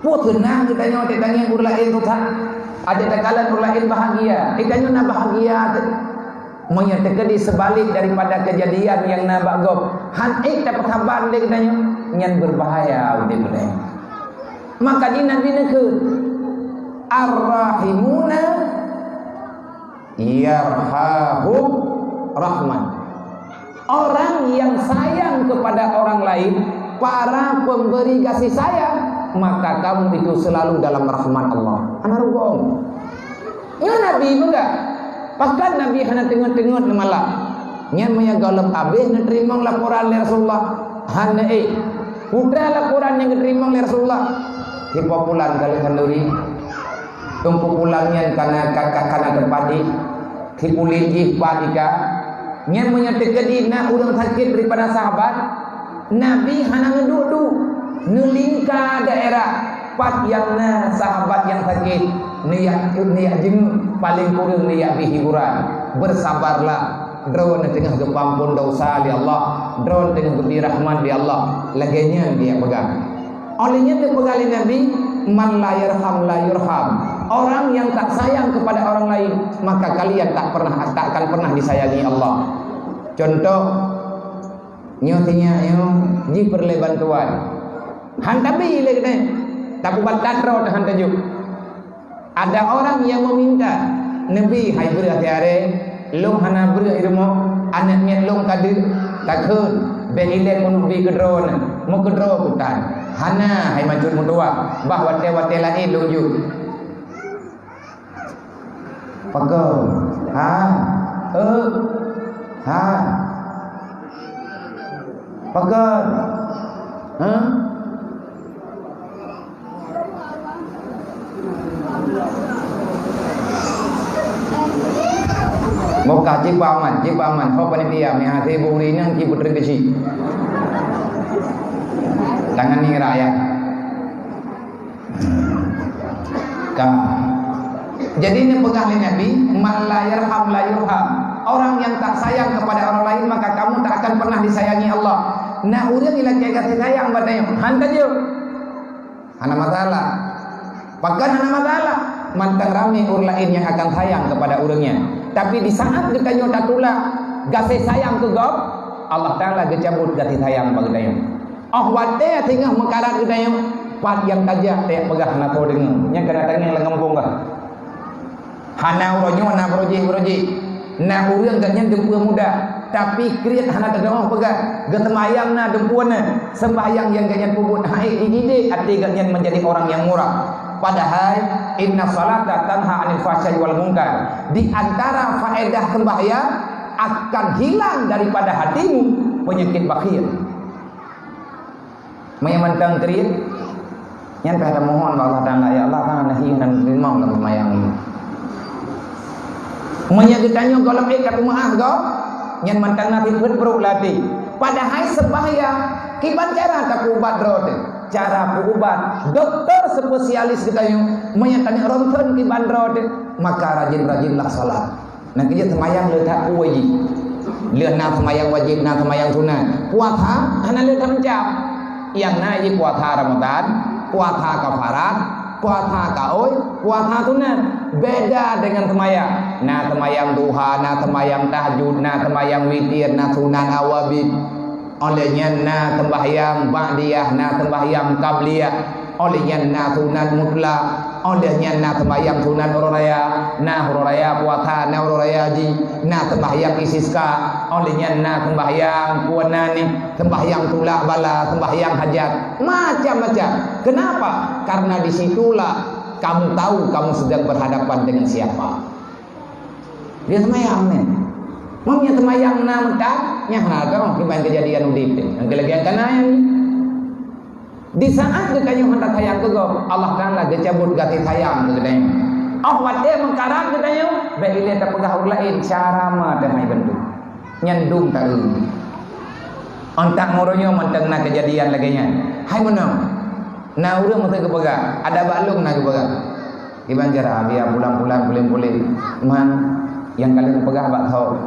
Puas senang katanya wadatanya orang lain susah. Ada takalan orang lain bahagia. Katanya nak bahagia. Menyatakan di sebalik daripada kejadian yang nak bagop. Han tak sabar dia katanya yang berbahaya dia boleh. Maka di Nabi nak ar-rahimuna yarhahum rahman. Orang yang sayang kepada orang lain, para pemberi kasih sayang, maka kamu itu selalu dalam rahmat Allah. Ana rugong. Ya Nabi enggak. Bahkan Nabi hanya tengok-tengok malam. Nya maya galap habis nak terima laporan dari Rasulullah. Hanya putra laporan yang diterima oleh Rasulullah. Di populan kali kanduri. Tumpu pulangnya karena terpadi. Kipulinjih padika yang menyatakan dina orang sakit daripada sahabat Nabi hana ngeduk-duk nelingka daerah pat yang sahabat yang sakit niat jeng paling kurang niat hiburan bersabarlah drone tengah kepampun dosa di Allah drone tengah kebi rahmat di Allah laginya dia pegang olehnya dia pegang Nabi man la yarham la yurham. Orang yang tak sayang kepada orang lain, maka kalian takkan pernah disayangi Allah. Contoh nyotinya ji perle bantuan. Hantabi le kene. Tak buat tatro tahan tajuk. Ada orang yang meminta Nabi hai berhati-hati long hana berhirmo anaknya long kadir takun beile pun bi kedron mo kedro kutan hana hai majun mudua bahwa wate lain luju pago ha pago Moga cik paman, kau panitia mehati burinya ki putri kecil. Tangan ni rakyat. Jadi ini pegang Nabi, man la yarham la yurham. Orang yang tak sayang kepada orang lain maka kamu tak akan pernah disayangi Allah. Nah, urang ila kasih sayang badanya. Hantar je. Hana masalah. Bahkan hana masalah. Mantang rame orang lain yang akan sayang kepada orangnya. Tapi di saat kita datula kasih sayang ke God, Allah Taala gecabut kasih sayang bagi dia. Oh wate tinggal mekarat kita pat yang kajak tak pegah nak kau dengar. Yang kena tanya lengembung kah? Hana uronyo na broji. Na urang ganyan dempua muda. Tapi kriat hana terdengar pegah. Getemayang na dempuana. Sembahyang yang ganyan pubut hai ide ati ganyan menjadi orang yang murah. Padahal inna salata tanha 'anil fahsya'i wal munkar. Di antara faedah sembahyang akan hilang daripada hatimu penyakit bakhil. Menyamantang kriat yang pada mohon Allah Taala ya Allah kan nahi dan limau dalam sembahyang ini. Menyagetanya golong kata maaf kau yang mantang nabi perut latih. Padahal sembahyang kiban cara tak ubat rote. Cara berubat dokter spesialis kita yang menyatakan ronton ki bandrod maka rajin-rajinlah salat. Nah kita semayang letak wajib. Lihat na semayang wajib na semayang sunat. Puasa hana letak mencap. Yang naji puasa Ramadan, puasa kafarat, puasa kaoi, puasa sunat. Beda dengan semayang. Na semayang duha, na semayang tahajud, na semayang witir, na sunat awabid. Olehnya na sembahyang ba'diyah, na sembahyang qabliyah, olehnya na sunat mutlak, olehnya na sembahyang sunat ururaya, na ururaya puasa, na ururaya haji, na sembahyang istisqa, olehnya na sembahyang puanani, sembahyang tulak bala, sembahyang hajat, macam-macam. Kenapa? Karena disitulah kamu tahu kamu sedang berhadapan dengan siapa. Dia sembahyang nih. Mamnya semayang na mentah nya hana kiban kejadian udip yang kelebihan kana di saat kita hendak sayang ke Allah Taala gecabut kasih sayang ke dia. Oh wate mengkarang ke dia bae ile tak pegah lain cara mah damai bentuk nyandung tak eun ontak moronyo mentengna kejadian laginya hai menang na urang mesti kepegah ada balung na kepegah kiban jara biar pulang-pulang puling-puling man yang kalian pegah bak tahu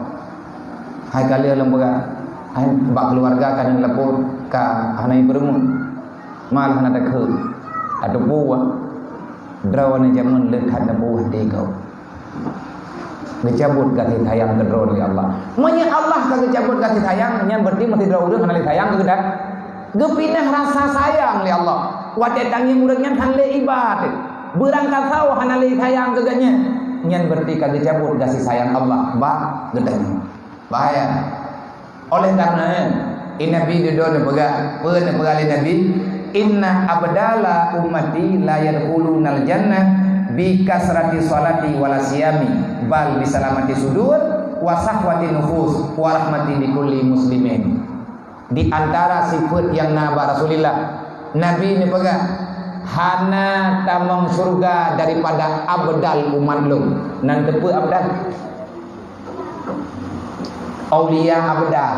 hai kalian lembaga hai bak keluarga kan yang lepur ka hanai bermu malah nak ke ada buah drawan jaman lekat ada buah degau ngecabut kasih sayang ke drone ya Allah manya Allah ka ngecabut kasih sayang nya berarti mesti draw urang hanai sayang ke dak gepinah rasa sayang ya Allah wate tangi urangnya hanle ibad berangkat tahu hanale sayang ke ganya nya berarti ka ngecabut kasih sayang Allah ba gedanya bahaya. Oleh karena Nabi duduk pegang Nabi inna abdala ummati la yadkhulunal jannah bi kasrati salati wala siyami bal bi salamati sudur wa sahwati nufus wa rahmati likulli muslimin. Di antara sifat yang naba Rasulullah Nabi ini pegang hana tamang surga daripada abdal umat lu nan tepu abdal Aulia abdal.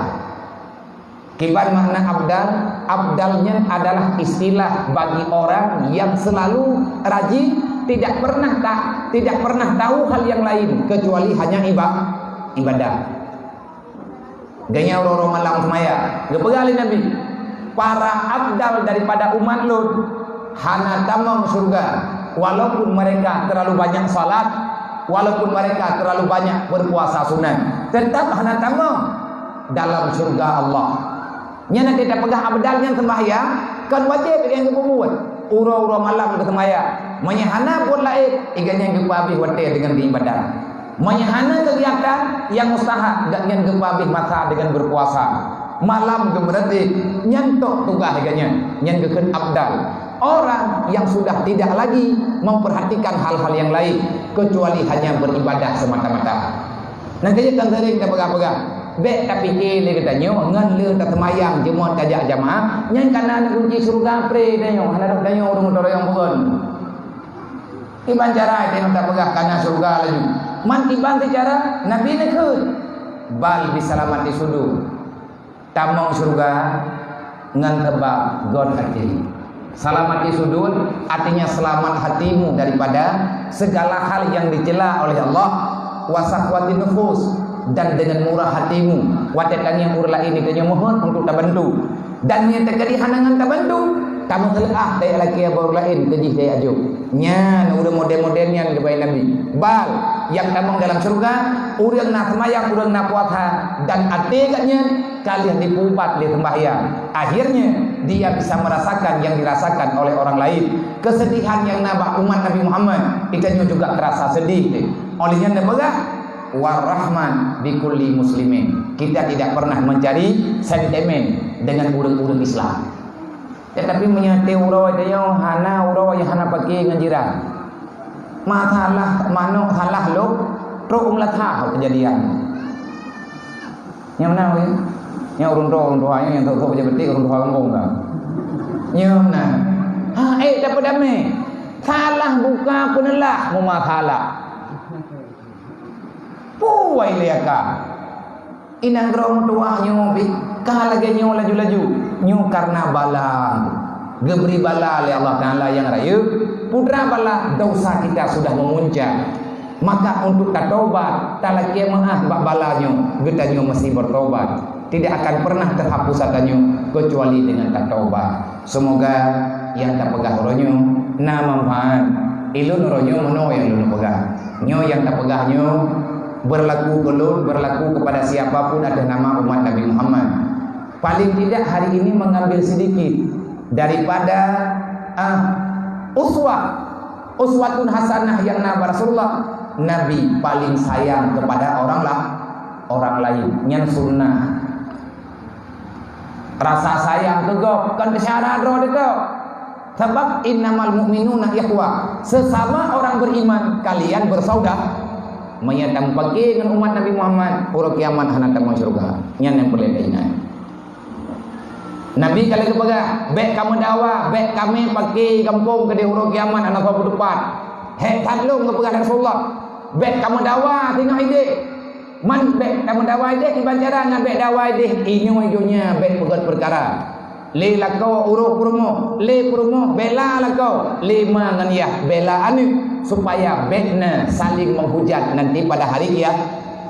Kibat makna abdal, abdalnya adalah istilah bagi orang yang selalu rajin, tidak pernah tahu hal yang lain kecuali hanya ibadah. Ganya orang malam semaya. Gepegali Nabi. Para abdal daripada umat Lut hana tamam surga, walaupun mereka terlalu banyak salat, walaupun mereka terlalu banyak berpuasa sunat, tetap hana tamam dalam surga Allah. Nya nak kita pegang abdalnya sembahyang, kan wajib yang buat. Ura-ura malam ke sembahyang. Menyahana pun lain, iganya gepa habis wate dengan beribadah. Menyahana kegiatan yang mustahab, gaknya gepa habis masa dengan berpuasa. Malam gemerati nyantok tugas iganya, nyan geken abdal. Orang yang sudah tidak lagi memperhatikan hal-hal yang lain kecuali hanya beribadah semata-mata. Nanti kan sering kita pegang-pegang. Bek tak fikir dia kata nyo ngan le tak semayang jemaah tajak jamaah nyan kana nak kunci surga pre tanya ana dak tanya urang motor yang pun iban cara dia tak pegang kana surga lagi man tiban cara nabi nak ke bal bisalamati sudu tamang surga ngan tebak god hati salamati sudud artinya selamat hatimu daripada segala hal yang dicela oleh Allah wasaqwati nufus dan dengan murah hatimu watekan yang murah ini tanya mohon untuk tabantu dan yang terjadi hanangan tabantu kamu telah daya laki baru lain kejih daya ajuk nya udah model-modelnya depan Nabi bal yang tamang dalam surga urang nak semayang urang nak puasa dan artinya kalian dipupat di sembahyang akhirnya dia bisa merasakan yang dirasakan oleh orang lain kesedihan yang nabah umat Nabi Muhammad ikatnya juga terasa sedih olehnya nabaga warahman bikulli muslimin. Kita tidak pernah mencari sentimen dengan urang-urang Islam. Tetapi menyate urang dia hana urang yang hana pakai nganjiran. Masalah mano salah lo tro latha kejadian. Yang mana we? Yang urang doanya yang tok baca betik urang doa kampung kan. Yang nah. Dapat damai. Salah buka penelah mu masalah. Puai liaka inang grong tua nyo bi kalage nyo laju-laju nyo karena bala geberi bala oleh Allah Taala yang raya putra bala dosa kita sudah memuncak maka untuk taubat talaki maaf bak bala nyo kita nyo mesti bertobat tidak akan pernah terhapus atanyo kecuali dengan taubat. Semoga yang tak pegang ronyo na manfaat ilun ronyo meno yang lu pegang nyo yang tak pegahnya berlaku kepada siapapun ada nama umat Nabi Muhammad. Paling tidak hari ini mengambil sedikit daripada uswatun hasanah yang nabi Rasulullah. Nabi paling sayang kepada orang lain. Nyan sunnah. Rasa sayang tegok kan syarat roh itu. Sebab innamal mu'minuna ikhwah. Sesama orang beriman kalian bersaudara. Menyatakan pakai dengan umat Nabi Muhammad pura kiamat hana tamang surga nyan yang boleh ingat Nabi kalau kepegang bek kamu dakwah bek kami pakai kampung ke di huruf kiamat anak kau berdepan tadlung kepegang Rasulullah bek kamu dakwah tengok ide man bek kamu dakwah ide iban cara ngan bek dakwah ide inyo bek pegat perkara le lakau uruh purmo le purmo bela lakau lima ngan ya bela anu supaya bekna saling menghujat nanti pada hari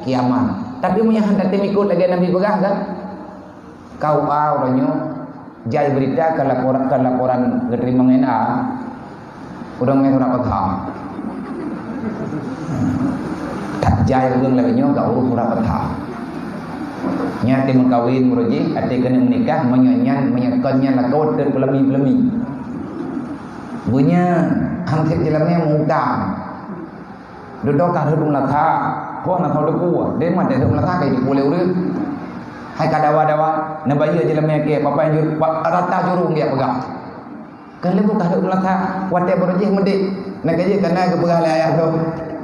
kiamat. Tapi punya hendak ikut lagi Nabi pegang kan? Kau orangnya jai berita ke laporan keterima NA udah mengenai apa tak jai urang lainnya gak urus surat petha. Nya tim kawin muroji ati kena menikah menyekannya lakau terpelemi-pelemi. Punya hampir dalamnya mengutang. Duduk kan hidup latha, kau nak tahu deku, dia mana hidup latha kayak boleh urut. Hai kadawa-dawa, nabayi dalamnya ke, papa yang rata jurung dia pegang. Kalau bukan hidup latha, wadah berjih mendik, nak kerja kena kepegang ayah tu,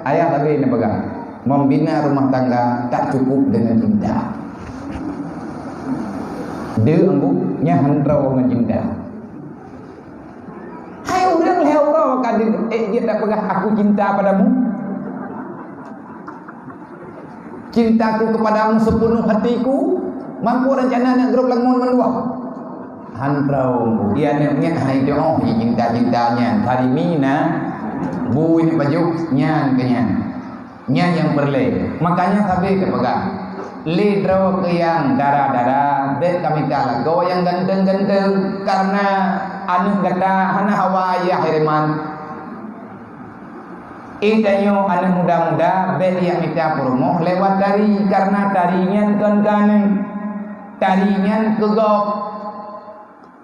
ayah tapi nak pegang. Membina rumah tangga tak cukup dengan cinta. Dia angguknya handrau dengan cinta. Hai orang kan dia tak pegang aku cinta padamu. Cintaku kepadamu sepenuh hatiku, mampu rencana nak grup langun menua. Handrau dia nak hai dia cinta-cintanya harimina buin baju nyan kenyan. Nyan yang berle. Makanya sampai kepegang. Le draw ke yang darah-darah, bet kami kalah. Kau yang ganteng-ganteng karena anu kata hana hawaya hiriman itanyo anu muda-muda be yang minta promo lewat tari karena tarinya kan tarinya kegok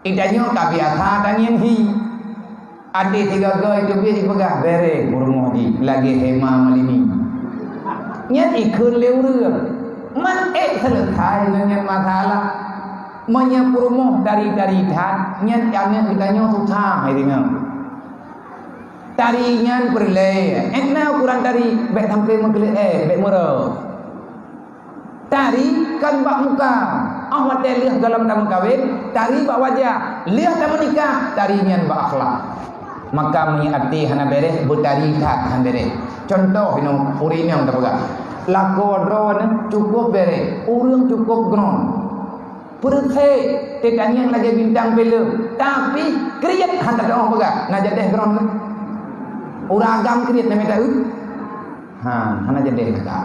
itanyo kabiasa tanian hi ade tiga go itu bi dipegah bere promo di lagi hema malini nyat ikun leureung man selesai dengan masalah menyapurmo dari than nyat yang itanyo tutha hai dengan tarinya perle enna ukuran tari baik sampai mengkele baik murah tari kan bak muka awak lihat dalam tamu kawin tari bak wajah lihat tamu nikah tarinya bak akhlak maka menyiati hana bereh bertari tak han bereh contoh ino urinam tak pegang lako drone cukup bereh urang cukup gron perhe tetanya lagi bintang film tapi kriat han tak orang pegang nak jadi gron uragam kriat nama tahu hana jadi kata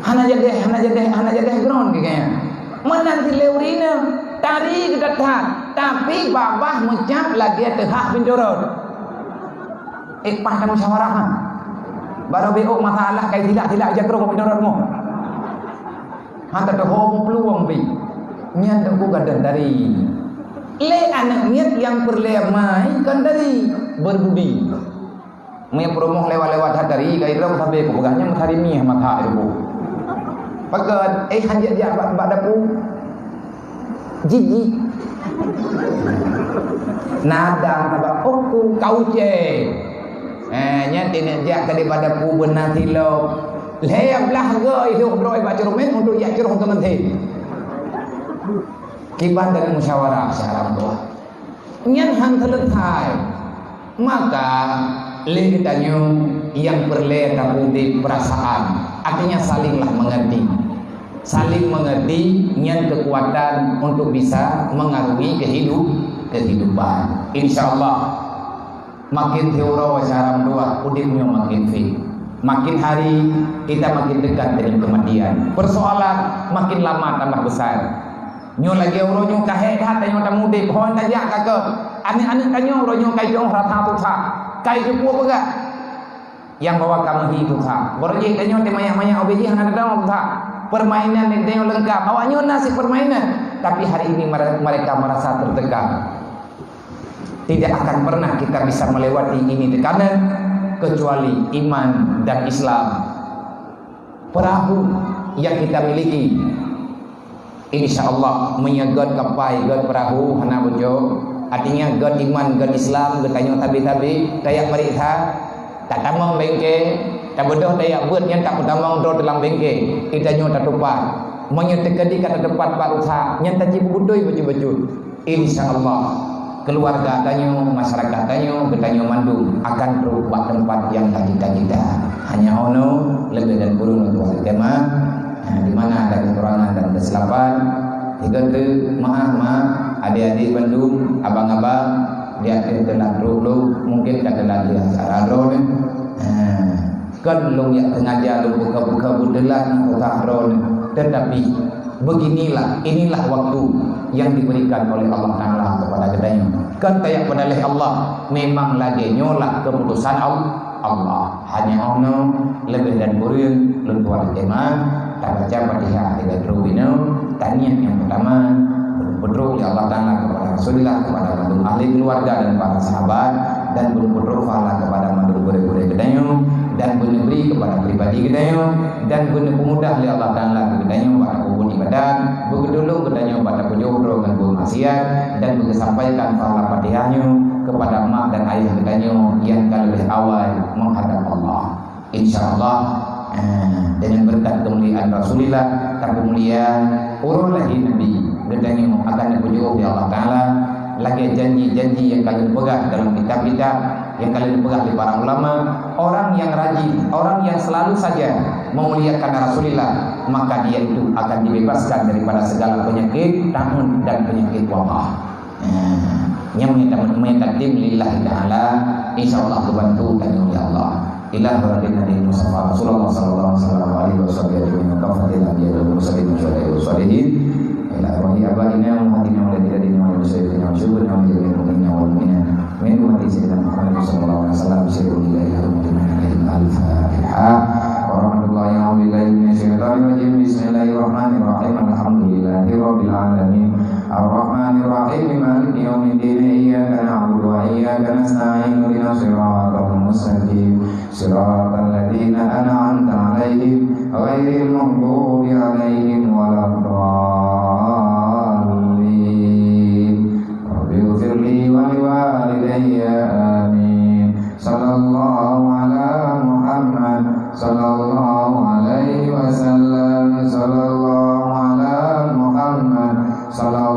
hana jadi gron kayaknya menanti leurina tari kedatang tapi babah menjak lagi tehak pinjorot pada musyawarahan baru beok masalah kayak tidak aja kerong pinjorotmu hantar dohong peluang bi nyan tengku kadang dari le anak niat yang perlemai kan dari berbudi punya promoh lewat-lewat hadari kai rong sampai ke pegahnya hari ni mata ibu pakat hanjat dia bak dapu jiji nadang tabak oku kauce nya tinek jak daripada pu benar tilo leablah ge hidup broi baca rumen untuk ya curung teman teh kiban dari musyawarah syarat doa nyan han selesai maka le ditanyo yang perle tapu di perasaan artinya saling mengerti nyan kekuatan untuk bisa mengarungi kehidupan insyaallah makin teoro syaram doa udipnya makin fit makin hari kita makin dekat dengan kematian persoalan makin lama tambah besar nyo lagi uronyo kahe dah tanyo tamude pohon tajak kakak anak-anak tanyo uronyo kai jong rata tutha kai jupu pegak yang bawa kamu hidup ha borje tanyo temaya-maya obeji hana datang tutha permainan yang tanyo lengkap awaknya nasi permainan tapi hari ini mereka merasa tertekan tidak akan pernah kita bisa melewati ini tekanan kecuali iman dan Islam perahu yang kita miliki insyaallah menyegod kapai god perahu hana bojo artinya god iman god Islam god tanyo tabi-tabi tayak merikha tak tamang bengke tak bodoh tayak buat yang tak tamang do dalam bengke itanyo tak tupat menyetekadi kata tempat pak usaha yang tak cipu budoi baju-baju insyaallah keluarga tanyo masyarakat tanyo mandung akan berubah tempat yang cita-cita hanya ono lebih dan kurang untuk tema di mana ada kekurangan dan kesilapan itu maaf adik-adik Bandung abang-abang dia telah dulu mungkin tak lagi acara drone kan long yang sengaja lu buka-buka budelan kota drone tetapi inilah waktu yang diberikan oleh Allah Ta'ala kepada kedanya kan kayak penalih Allah memang lagi nyolak keputusan Allah hanya ono lebih dan kurang lentuan tema tak baca Fatihah tiga rubino tanian yang pertama berdoa ya Allah Ta'ala kepada Rasulullah kepada ahli keluarga dan para sahabat dan berdoa Allah kepada mandul gure-gure kedanyo dan beri kepada pribadi kedanyo dan pemudah oleh Allah Ta'ala kedanyo pada kubun ibadat begedulung kedanyo pada penjodoh dan bermaksiat dan sampaikan pahala Fatihahnya kepada mak dan ayah kedanyo yang lebih awal menghadap Allah insyaallah dengan berkat kemuliaan Rasulullah dan kemuliaan urul lagi Nabi kedanyo akan dipuji oleh Allah Ta'ala lagi janji-janji yang kalian pegang dalam kitab-kitab yang kalian pegang di para ulama orang yang rajin, orang yang selalu saja memuliakan Rasulullah maka dia itu akan dibebaskan daripada segala penyakit tahun dan penyakit wabah yang menyatim lillahi ta'ala insyaallah kebantu dan oleh Allah ilah Nabi Muhammad Rasulullah sallallahu alaihi wasallam kafatil anbiya wal mursalin wa syuhada wa sholihin ila rohi abaina wa hadina wa ladina wa sayyidina syukurna wa jami'il mu'minina wal mu'minat min ummati sayyidina Muhammad sallallahu alaihi wasallam sirrul ilahi al-Fatihah. Warahmatullahi wabarakatuh. Bismillahirrahmanirrahim. Alhamdulillahirabbil alamin. Ar-Rahmanirrahim. Maliki yaumiddin. Iyyaka na'budu wa iyyaka nasta'in. Ihdinas siratal mustaqim. Siratal ladzina an'amta 'alaihim ghairil maghdubi 'alaihim waladdallin. Rabbighfirli wa liwalidayya. Amin. Sallallahu ala Muhammad sallallahu alaihi wasallam. Sallallahu ala Muhammad sallallahu